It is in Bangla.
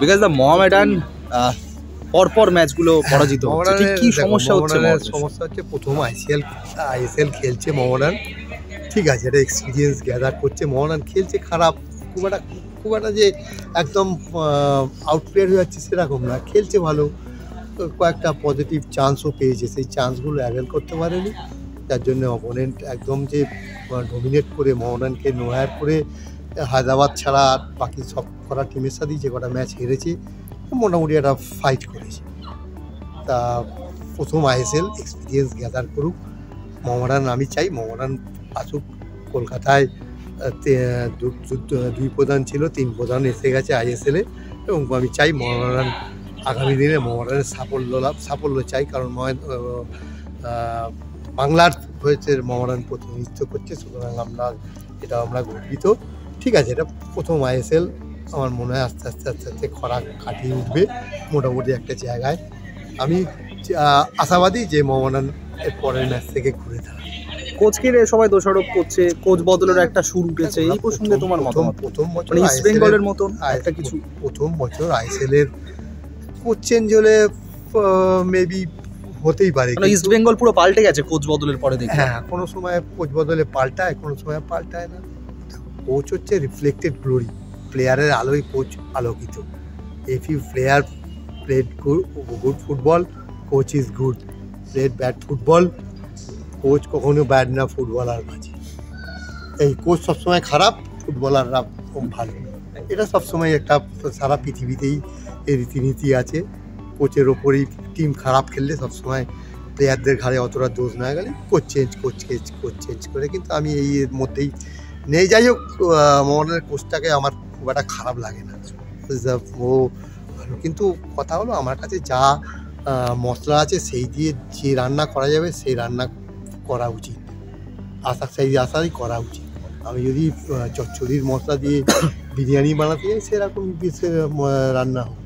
বিকজ দ্য মোহামেডান পরপর ম্যাচগুলো পরাজিত হচ্ছে, ঠিক কি সমস্যা হচ্ছে? সমস্যা হচ্ছে প্রথম আইএসএল খেলছে মোহামেডান, ঠিক আছে, এটা এক্সপিরিয়েন্স গ্যাদার করছে। মোহামেডান খেলছে খারাপ, খুব একটা যে একদম আউটপ্লেয়ার হয়ে যাচ্ছে সেরকম না, খেলছে ভালো, কয়েকটা পজিটিভ চান্সও পেয়েছে, সেই চান্সগুলো অ্যাভেল করতে পারেনি। যার জন্য অপোনেন্ট একদম যে ডমিনেট করে মোহামেডানকে নোয়ার করে হায়দ্রাবাদ ছাড়া আর বাকি সব কটা টিমের সাথেই যে কটা ম্যাচ হেরেছে মোটামুটি একটা ফাইট করেছে। তা প্রথম আইএসএল এক্সপিরিয়েন্স গ্যাদার করুক মোহামেডান। আমি চাই মোহামেডান আসুক কলকাতায়। 2 প্রধান ছিল, 3 প্রধান এসে গেছে আইএসএলে, এবং আমি চাই মোহামেডান আগামী দিনে মোহামেডানের সাফল্য চাই, কারণ বাংলার হয়েছে মোহামেডান প্রতিনিধিত্ব করছে, সুতরাং আমরা গর্বিত। ঠিক আছে, এটা প্রথম আইএসএল, আমার মনে হয় আস্তে আস্তে খরা কাটিয়ে উঠবে মোটামুটি একটা জায়গায়। আমি আশাবাদী যে মোহামেডান এর পরের ম্যাচ থেকে ঘুরে দাঁড়াবে। কোচকে সবাই দোষারোপ করছে, কোচ বদলের একটা সুর উঠেছে, এই প্রসঙ্গে তোমার মতামত? প্রথম বছর ইস্ট বেঙ্গলের মতন একটা কিছু, প্রথম বছর আইএসএল এর কোচ চেঞ্জ হলে মেবি হতেই পারে, ইস্ট বেঙ্গল পুরো পাল্টে গেছে কোচ বদলের পরে দেখি। হ্যাঁ, কোনো সময় কোচ বদলে পাল্টায়, কোনো সময় পাল্টায় না। কোচ হচ্ছে রিফ্লেক্টেড গ্লোরি, প্লেয়ারের আলোয় কোচ আলোকিত। If you player played good football, coach is good. Played bad football, coach কখনো ব্যাড না ফুটবলার মাঝে। এই কোচ সবসময় খারাপ, ফুটবলাররা খুব ভালো, এটা সবসময় একটা সারা পৃথিবীতেই এই রীতিনীতি আছে। কোচের ওপরেই টিম খারাপ খেললে সবসময় প্লেয়ারদের ঘাড়ে অতটা দোষ না গেলে কোচ চেঞ্জ করে, কিন্তু আমি এর মধ্যেই নেই। যাই হোক, মোহামেডানের কোচটাকে আমার খুব একটা খারাপ লাগে না, ও ভালো। কিন্তু কথা হলো, আমার কাছে যা মশলা আছে সেই দিয়ে যে রান্না করা যাবে সেই রান্না করা উচিত, আশাই করা উচিত। আমি যদি চচ্চড়ির মশলা দিয়ে বিরিয়ানি বানাতে যাই, সেরকম রান্না হোক।